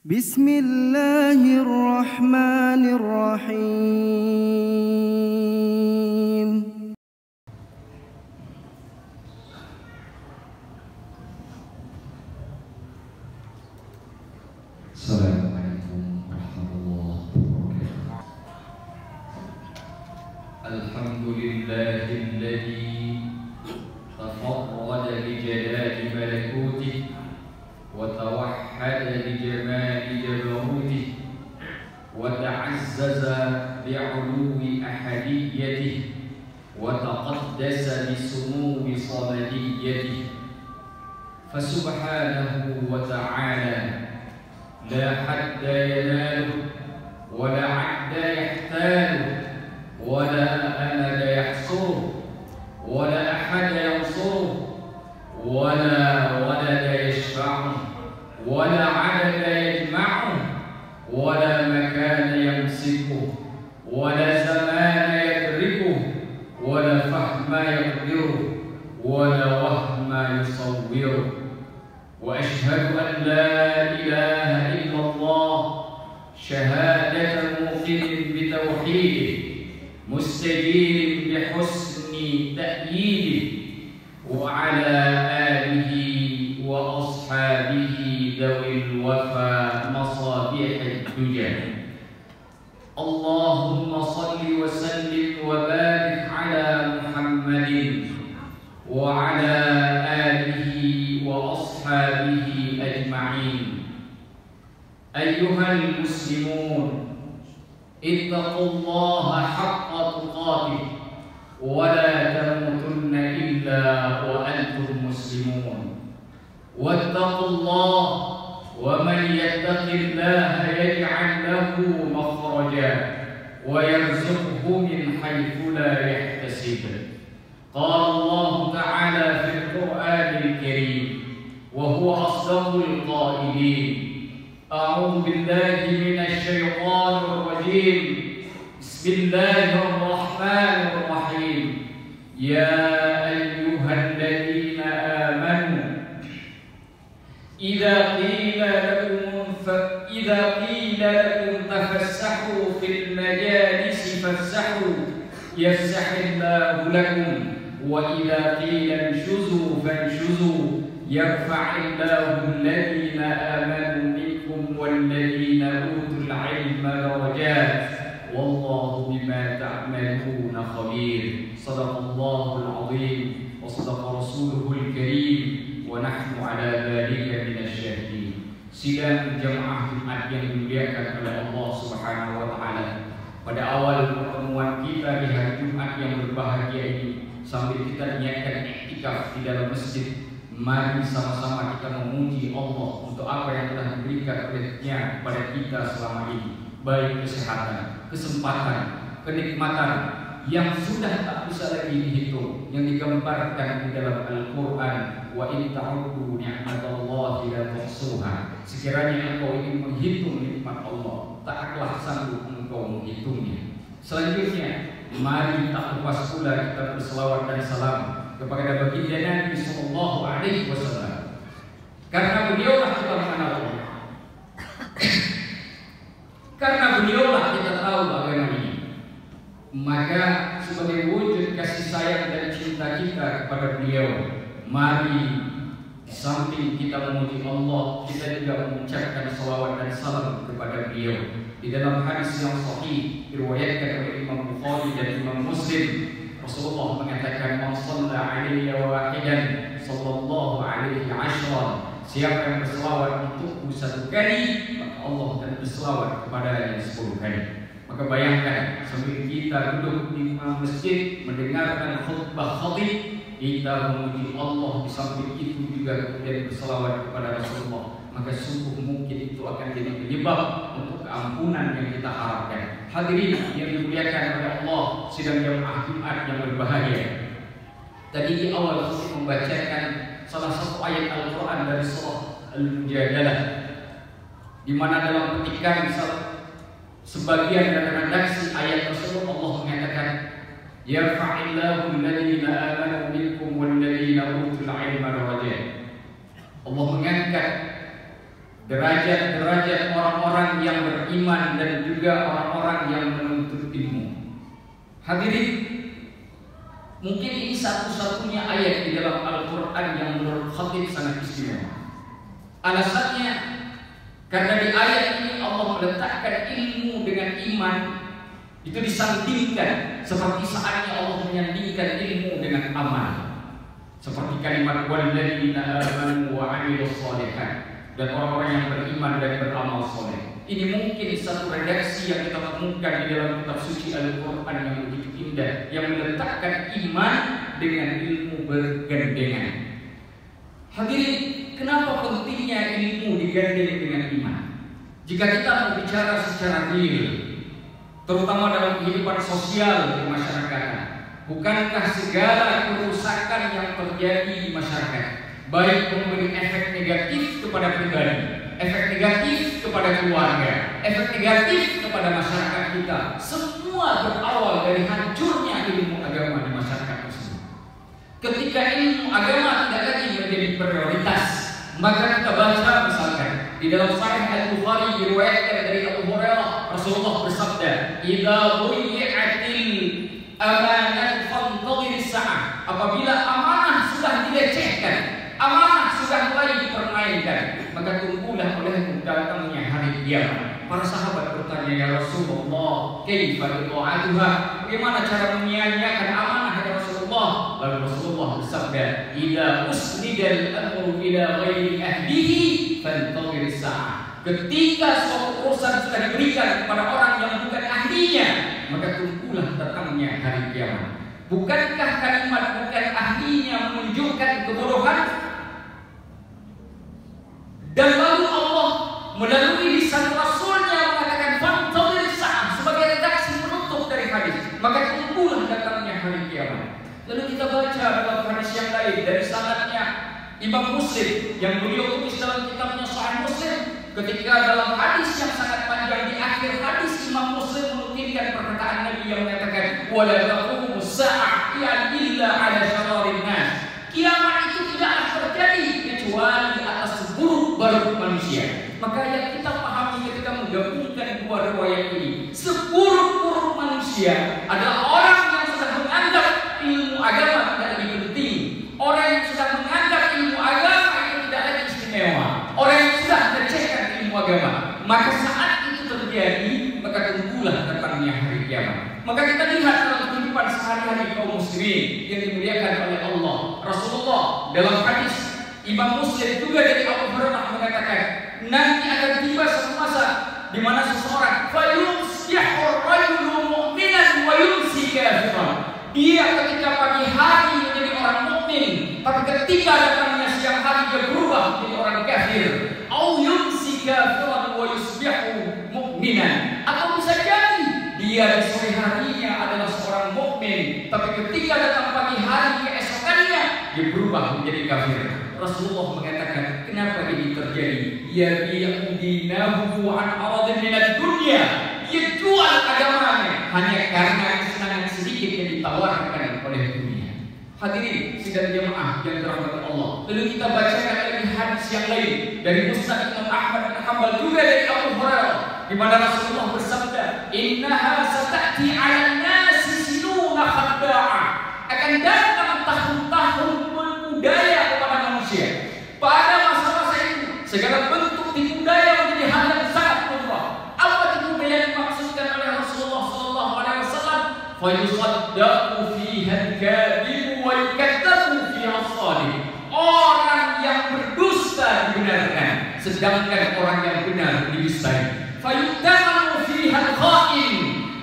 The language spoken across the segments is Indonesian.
Bismillahirrahmanirrahim. Assalamualaikum warahmatullahi wabarakatuh. Alhamdulillahilladzi tafarrada bi jalali malakutih wa tawahhada bi jamali jabarutih wa ta'azzaza bi 'uluwi ahadiyyatih wa taqaddasa bi sumuwi samadiyyatih. Fasubhanahu wa ta'ala لا حد يناله ولا عد يحتاله ولا أمل يحصره ولا أحد ينصره ولا ولد يشفعه ولا عدد يجمعه ولا مكان يمسكه ولا زمان يدركه ولا فهم يقدره ولا وهم يصوره. وأشهد أن لا إله إلا الله شهادة موقن بتوحيده مستجير بحسن تأييده وعلى آله وأصحابه ذوي الوفا مصابيح الدجى. اللهم صل وسلم وبارك على محمد وعلى آله وأصحابه أجمعين. أيها المسلمون، اتقوا الله حق تقاته ولا تموتن إلا وأنتم مسلمون. واتقوا الله، ومن يتق الله يجعل له مخرجا ويرزقه من حيث لا يحتسب. قال الله تعالى في القرآن الكريم وهو أصدق القائلين: أعوذ بالله من الشيطان الرجيم، بسم الله الرحمن الرحيم. يا أيها الذين آمنوا إذا قيل لكم تفسحوا في المجالس فافسحوا يفسح الله لكم وإذا قيل انشزوا فانشزوا يرفع الله الذين آمنوا منكم والذين أوتوا العلم درجات والله بما تعملون خبير. صدق الله العظيم وصدق رسوله الكريم ونحن على ذلك من الشاهدين. Sidang jamaah Jumat yang dimuliakan oleh Allah Subhanahu wa taala. Pada awal pertemuan kita di hari Jumat yang berbahagia ini, sambil kita niatkan iktikaf di dalam masjid, mari sama-sama kita memuji Allah untuk apa yang telah diberikan oleh-Nya kepada kita selama ini, baik kesehatan, kesempatan, kenikmatan yang sudah tak bisa lagi dihitung, yang digambarkan di dalam Al-Quran. Wa in ta'uddu ni'matallahi la tuhsuha. Sekiranya engkau ingin menghitung nikmat Allah, tak akan sanggup engkau menghitungnya. Selanjutnya, mari tak lupa pula kita berselawat dan salam kepada baginda Nabi sallallahu alaihi wasallam. Karena beliaulah kita mengenal Allah. Karena beliaulah kita tahu agama ini. Maka sebagai wujud kasih sayang dan cinta kita kepada beliau, mari di samping kita memuji Allah, kita juga mengucapkan salawat dan salam kepada beliau. Di dalam hadis yang sahih diriwayatkan oleh Imam Bukhari dan Imam Muslim, Rasulullah mengatakan, "Man shalla 'alayya wahidan sallallahu 'alaihi 'ashran." Siapa yang berselawat untukku satu kali, maka Allah akan berselawat kepadanya 10 kali. Maka bayangkan sambil kita duduk di masjid mendengarkan khutbah khatib, kita memuji Allah, di samping itu juga kemudian berselawat kepada Rasulullah, maka sungguh mungkin itu akan jadi penyebab untuk keampunan yang kita harapkan. Hadirin yang dimuliakan oleh Allah, sidang jamaah Jumat yang berbahagia. Tadi di awal saya membacakan salah satu ayat Al-Quran dari surah Al-Mujadalah, di mana dalam petikan sebagian dari redaksi ayat tersebut Allah mengatakan, yarfa'illahu alladhina amanu minkum walladhina utul ilma darajat. Allah mengangkat derajat-derajat orang-orang yang beriman dan juga orang-orang yang menuntut ilmu. Hadirin, mungkin ini satu-satunya ayat di dalam Al-Quran yang menurut khatib sangat istimewa. Alasannya karena di ayat ini Allah meletakkan ilmu dengan iman itu disandingkan seperti saatnya Allah menyandingkan ilmu dengan amal. Seperti kalimat walladzina amanu wa 'amilus shalihat, dan orang-orang yang beriman dan beramal soleh. Ini mungkin satu redaksi yang kita temukan di dalam kitab suci Al-Quran yang begitu indah, yang meletakkan iman dengan ilmu bergandengan. Hadirin, kenapa pentingnya ilmu digandeng dengan iman? Jika kita berbicara secara real, terutama dalam kehidupan sosial di masyarakat, bukankah segala kerusakan yang terjadi di masyarakat, baik memberi efek negatif kepada pribadi, efek negatif kepada keluarga, efek negatif kepada masyarakat kita, semua berawal dari hancurnya ilmu agama di masyarakat tersebut. Ketika ilmu agama tidak lagi menjadi prioritas, maka kita baca misalkan di dalam Sahih Al-Bukhari diriwayatkan dari Abu Hurairah, Rasulullah bersabda, "Idza dhuyi'atil amanah fantadhiris sa'ah." Apabila amanah sudah dilecehkan, amanah sudah mulai dipermainkan, maka tunggulah olehmu datangnya hari kiamat. Para sahabat bertanya, "Ya Rasulullah, kaifa ta'atuha?" Bagaimana cara menyia-nyiakan amanah ya Rasulullah? Lalu Rasulullah bersabda, "Idza usnidal amru ila ghairi ahlihi fantadhiris sa'ah." Ketika suatu urusan sudah diberikan kepada orang yang bukan ahlinya, maka tunggulah datangnya hari kiamat. Bukankah kalimat bukan ahlinya menunjukkan kebodohan? Dan lalu Allah melalui lisan Rasulnya mengatakan fantadhiris sa'ah sebagai redaksi penutup dari hadis. Maka tunggulah datangnya hari kiamat. Lalu kita baca dalam hadis yang lain dari sanadnya Imam Muslim yang beliau tulis dalam kitabnya Sahih Muslim, ketika dalam hadis yang sangat panjang di akhir hadis Imam Muslim menukilkan perkataan Nabi yang mengatakan, "Wala taqumu as-sa'ah illa 'ala syararin nas." Kiamat itu tidaklah terjadi kecuali atas seburuk-buruk manusia. Maka yang kita pahami ketika menggabungkan dua riwayat ini, seburuk-buruk manusia adalah orang yang sudah menganggap ilmu agama tidak lagi penting, orang yang sudah menganggap ilmu agama itu tidak lagi istimewa, orang yang sudah melecehkan ilmu agama. Maka saat itu terjadi, maka tunggulah datangnya hari kiamat. Maka kita lihat dalam kehidupan sehari-hari kaum muslimin yang dimuliakan oleh Allah. Rasulullah dalam hadis Imam Muslim juga dari Abu Hurairah mengatakan, nanti akan tiba satu masa di mana seseorang fayusbihu rajulu mu'minan wa yumsi kafiran. Dia ketika pagi hari menjadi orang mukmin, tapi ketika datangnya siang hari dia berubah menjadi orang kafir. Au yumsi kafiran wa yusbihu mu'minan. Atau bisa jadi dia di sore harinya adalah seorang mukmin, tapi ketika datang pagi hari keesokannya dia berubah menjadi kafir. Rasulullah mengatakan, kenapa ini terjadi? Yabi'u dinahu an aradin minad dunya. Dia jual agamanya hanya karena kesenangan sedikit yang ditawarkan oleh dunia. Hadirin sidang jemaah yang dirahmati Allah. Lalu kita bacakan lagi hadis yang lain dari Musnad Imam Ahmad bin Hanbal juga dari Abu Hurairah, di mana Rasulullah bersabda, "Innaha sata'ti 'alan nasi sinuna khadda'ah." Akan datang tahun-tahun budaya kepada manusia. Pada masa-masa itu segala bentuk tipu daya menjadi hal yang sangat lumrah. Apa tipu daya yang dimaksudkan oleh Rasulullah sallallahu alaihi wasallam? Fa yusaddaqu fiha al-kadhib wa yukazzabu fiha as-shadiq. Orang yang berdusta dibenarkan, sedangkan orang yang benar didustai. Fa yutamanu fiha al-kha'in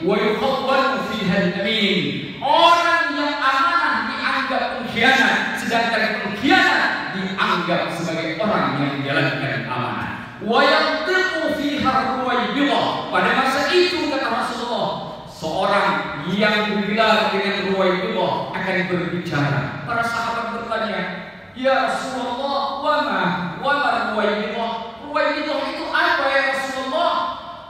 wa yukhawwanu fiha al-amin. Orang yang amanah dianggap pengkhianat, sedangkan pengkhianat dianggap sebagai orang yang menjalankan amanah. Wa yantiqu fiha ruwaibidah. Pada masa itu kata Rasulullah, seorang yang bergelar dengan ruwaibidah akan berbicara. Para sahabat bertanya, "Ya Rasulullah, wa ma ruwaibidah?" Ruwaibidah itu apa ya Rasulullah?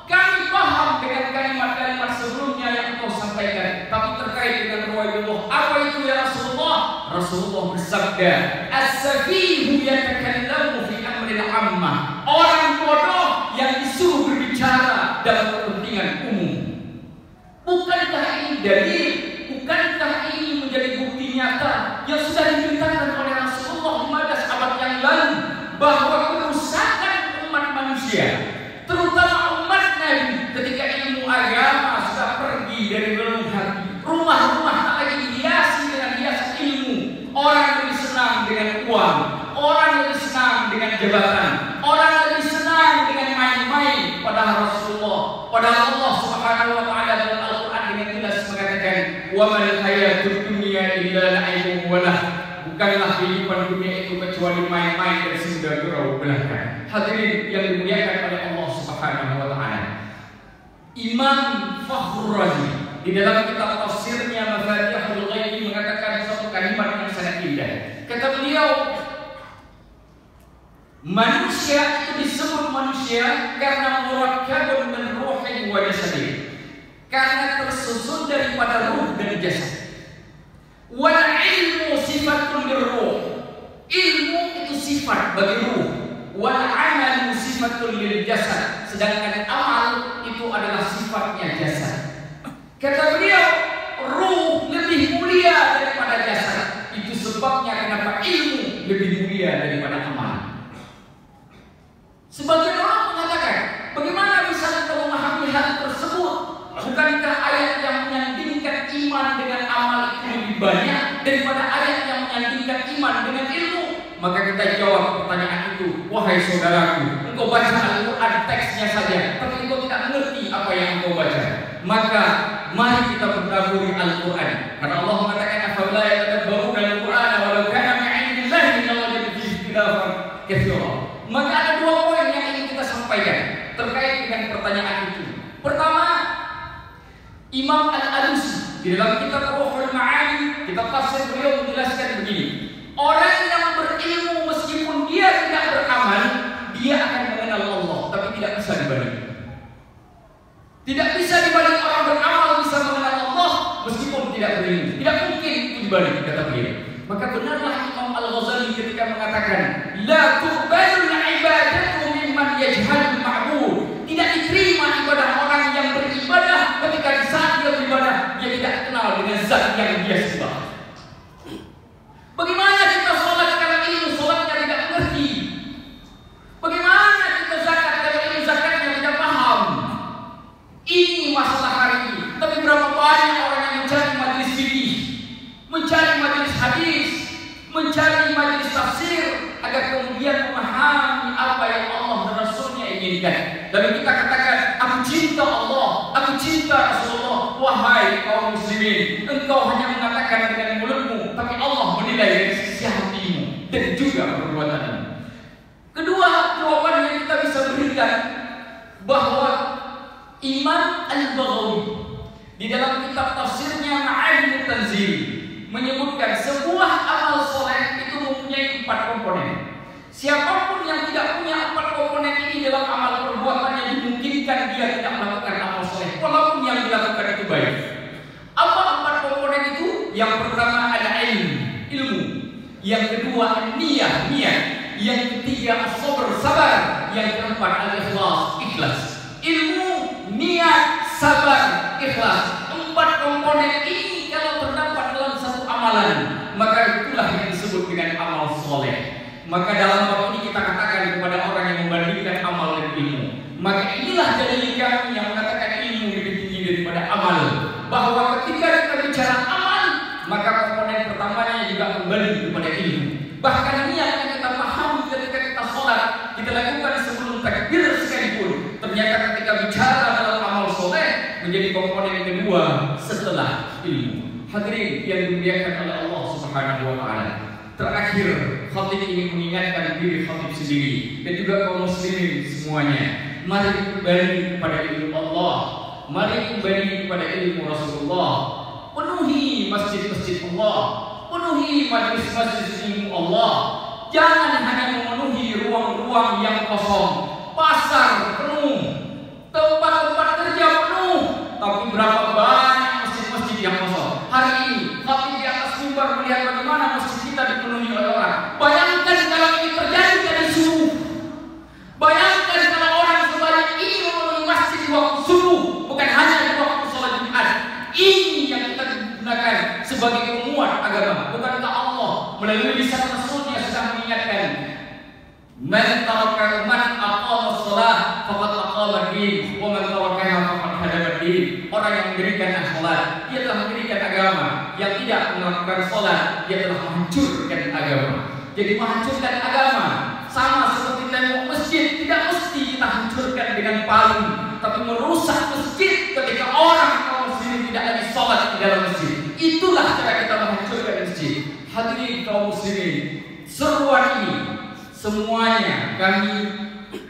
Kami paham dengan kalimat-kalimat sebelumnya yang engkau sampaikan, tapi terkait dengan ruwaibidah, apa itu ya Rasulullah? Rasulullah bersabda, "As-safihu yatakallamu fi amril ammah." Orang tua manusia, terutama umat Nabi, ketika ilmu agama sudah pergi dari relung hati, rumah-rumah tak lagi dihiasi dengan hiasan ilmu. Orang lebih senang dengan uang, orang lebih senang dengan jabatan, orang lebih senang dengan main-main. Padahal Rasulullah, padahal Allah Subhanahu wa taala dalam Al-Qur'an dengan jelas mengatakan, "Wa mal hayatud dunya illa la'ibun wa lahu." Bukanlah kehidupan dunia itu kecuali main-main dan senda gurau belaka. Hadirin yang dimuliakan oleh Allah Subhanahu wa taala. Imam Fakhrul Razi di dalam kitab tafsirnya Mafatihul Ghaib mengatakan satu kalimat yang sangat indah. Kata beliau, manusia itu disebut manusia karena murakkabun min ruhin wa jasadin, karena tersusun daripada ruh dan jasad. Wal ilmu sifatun lirruh, ilmu itu sifat bagi ruh. Wal amalu sifatun lil jasad, sedangkan amal itu adalah sifatnya jasad. Kata beliau, ruh lebih mulia daripada jasad. Itu sebabnya kenapa ilmu lebih mulia daripada amal. Sebagian orang mengatakan, bagaimana bisa kita memahami hal tersebut? Bukankah ayat yang menyandingkan iman dengan amal itu lebih banyak daripada ayat yang menyandingkan iman dengan ilmu? Maka kita jawab pertanyaan itu, wahai saudaraku, engkau baca Al-Quran teksnya saja, tapi engkau tidak mengerti apa yang engkau baca. Maka mari kita mentadaburi Al-Quran, karena Allah mengatakan, "Afala yatadabbaruna al-Qur'ana walau kana min 'indillahi lawajadu fihi ikhtilafan katsira." Maka ada dua poin yang ingin kita sampaikan terkait dengan pertanyaan itu. Pertama, Imam Al-Alusi di dalam kitab Ruhul Ma'ani, kitab tafsir beliau menjelaskan begini: orang yang berilmu meskipun dia tidak beramal, dia akan mengenal Allah, tapi tidak bisa dibanding. Tidak bisa dibanding orang beramal bisa mengenal Allah meskipun tidak berilmu. Tidak mungkin dibanding, kata beliau. Maka benarlah Imam Al-Ghazali ketika mengatakan, la tuqbalul ibadatu mimman yajhalul ma'bud. Tidak diterima ibadah orang yang beribadah ketika di saat dia beribadah dia tidak kenal dengan zat yang dia sembah. Bagaimana kita sholat kalau ilmu sholatnya tidak mengerti? Bagaimana kita zakat kalau ilmu zakatnya tidak paham? Ini masalah hari ini. Tapi berapa banyak orang yang mencari majelis fikih, mencari majelis hadis, mencari majelis tafsir agar kemudian memahami apa yang Allah dan Rasulnya inginkan. Dan kita katakan, aku cinta Allah, aku cinta Rasulullah. Wahai kaum muslimin, engkau hanya mengatakan dengan mulutmu, tapi Allah menilai dari sisi hatimu dan juga perbuatanmu. Kedua, jawaban yang kita bisa berikan bahwa Imam Al-Baghawi di dalam kitab tafsirnya Ma'alimut Tanzil menyebutkan sebuah amal soleh itu mempunyai 4 komponen. Siapapun yang tidak punya 4 komponen ini dalam amal perbuatannya dimungkinkan dia tidak melakukan amal soleh, walaupun yang dilakukan itu baik. Apa 4 komponen itu? Yang pertama ada ilmu. Yang kedua niat. Yang ketiga as-sabr, sabar. Yang keempat al-ikhlas, ikhlas. Ilmu, niat, sabar, ikhlas. 4 komponen ini kalau terdapat dalam satu amalan, maka itulah yang disebut dengan amal soleh. Maka dalam bab ini kita katakan kepada orang yang membandingkan amal dan ilmu, maka inilah dalil kami yang mengatakan ilmu lebih tinggi daripada amal. Bahwa ketika kita bicara amal, maka komponen pertamanya juga kembali kepada ilmu. Bahkan niat yang kita pahami ketika kita sholat, kita lakukan sebelum takbir sekalipun, ternyata ketika bicara dalam amal soleh menjadi komponen kedua setelah ilmu. Hadirin yang dimuliakan oleh Allah Subhanahu wa taala. Terakhir, khatib ingin mengingatkan diri khatib sendiri dan juga kaum muslimin semuanya. Mari kembali kepada ilmu Allah. Mari kembali kepada ilmu Rasulullah. Penuhi masjid-masjid Allah. Penuhi majlis-majlis ilmu Allah. Jangan hanya memenuhi ruang-ruang yang kosong. Pasar penuh, tempat-tempat kerja penuh, tapi berapa banyak masjid-masjid yang kosong. Hari ini khatib di atas mimbar melihat bagaimana masjid kita dipenuhi oleh orang. Bayangkan kalau ini terjadi dari subuh. Bayangkan kalau orang sebanyak ini memenuhi masjid di waktu subuh, bukan hanya di waktu sholat Jumat. Ini yang kita gunakan sebagai penguat agama. Bukankah Allah melalui lisan Rasulnya sedang mengingatkan, man aqama shalah ad-din wa man tarakaha faqad hadama ad-din. Orang yang mendirikan salat, dia telah mendirikan agama. Yang tidak melakukan salat, dia telah menghancurkan agama. Jadi menghancurkan agama sama seperti tembok masjid, tidak mesti kita hancurkan dengan palu, tapi merusak masjid ketika orang kaum muslimin tidak lagi salat di dalam masjid. Itulah cara kita menghancurkan masjid. Hadirin kaum muslimin, seruan ini semuanya kami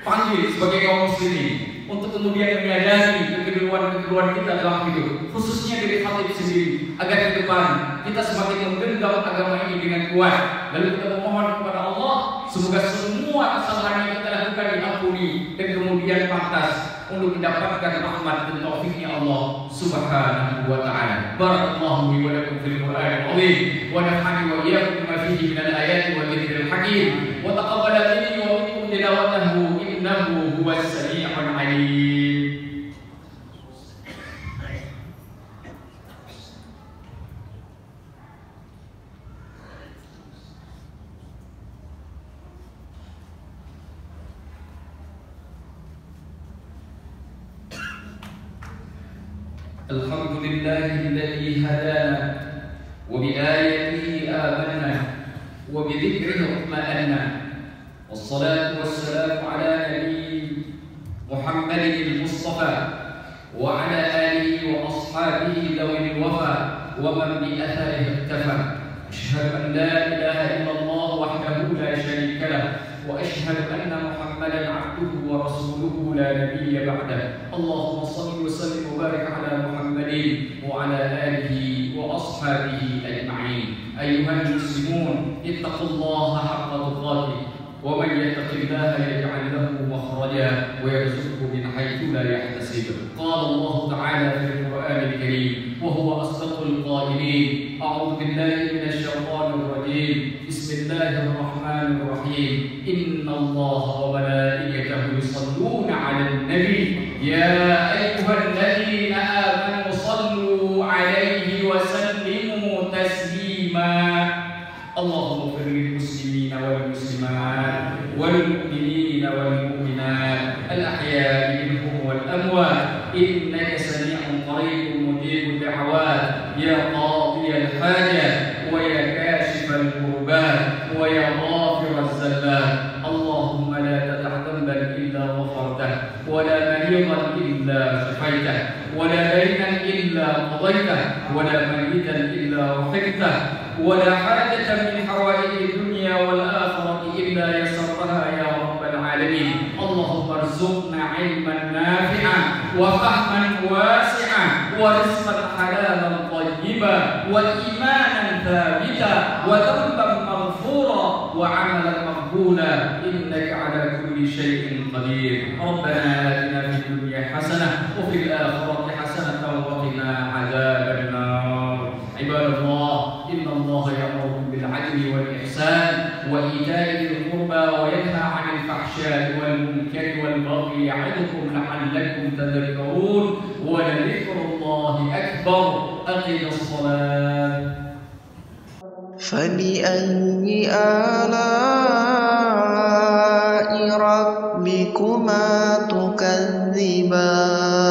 panggil sebagai kaum muslimin untuk kemudian menyadari kekeliruan kita dalam hidup, khususnya dari khatib sendiri, agar ke depan kita semakin menggenggam agama ini dengan kuat. Lalu kita memohon kepada Allah semoga semua kesalahan yang kita lakukan diampuni dan kemudian pantas untuk mendapatkan rahmat dan taufiknya Allah Subhanahu wa taala. Barakallahu li wa lakum fil Qur'anil azim wa nafa'ani wa iyyakum bima fihi minal ayati wa dzikril hakim wa taqabbala minni wa minkum tilawatahu innahu huwas sami'ul alim. Alhamdulillahilladzi hadana wa bi ayatihi amanna wa bi dzikrihi itma'anna wassalatu wassalamu ala nabiyyina Muhammadin al-Mustafa wa ala alihi wa ashabihi dawil wafa wa man bi atharihi iktafa. Asyhadu an la ilaha illallah wahdahu la syarika lah wa asyhadu anna Muhammadan abduhu wa rasuluhu la nabiyya ba'dah. Allahumma shalli wa sallim wa barik ala Muhammadin wa ala alihi wa ashabihi ajma'in. Ayyuhal muslimun, ittaqullaha haqqa tuqatih wa man yattaqillaha yaj'al lahu makhraja wa yarzuqhu min haythu la yahtasib. Qala Allah ta'ala fil Qur'anil Karim wa huwa asdaqul qailin. A'udzu billahi minasy syaithanir rajim. Bismillahirrahmanirrahim. Innallaha wa malaikatahu yusholluna 'alan nabi ya ayyuhalladzina amanu shallu 'alaihi wa sallimu taslima. Allahumma ighfir lil muslimina wal muslimat wal mu'minina wal mu'minat al ahya'i minhum wal amwat innaka sami'un qaribun mujibud da'awat ya qadiyal hajat wa ya kashifal kurbat wa ya ghafiraz zallat. Allahumma la tada' dhanban illa ghafartah wa la maridan illa shafaitah wa la daynan illa qadaytah wa la maridan illa rahimtah wa la hajatan min hawaiji dunya wal akhirati illa yassartaha ya rabbal alamin. Allahumma arzuqna ilman nafi'an wa fahman wasi'an wa rizqan halalan tayyiban wa imanan thabita wa dhanban maghfura wa 'amalan maqbula innaka 'ala kulli shay'in qadir. Rabbana atina fid dunya hasanah wa fil akhirati hasanatan wa qina 'adzaban nar. Ibadallah, innallaha ya'muru bil 'adli wal ihsan wa ita'i dzil qurba wa yanha 'anil fahsya'i wal munkari wal baghi ya'idukum la'allakum tadhakkarun wa dhikrullahi akbar. Aqimus shalah. فبأي آلاء ربكما تكذبان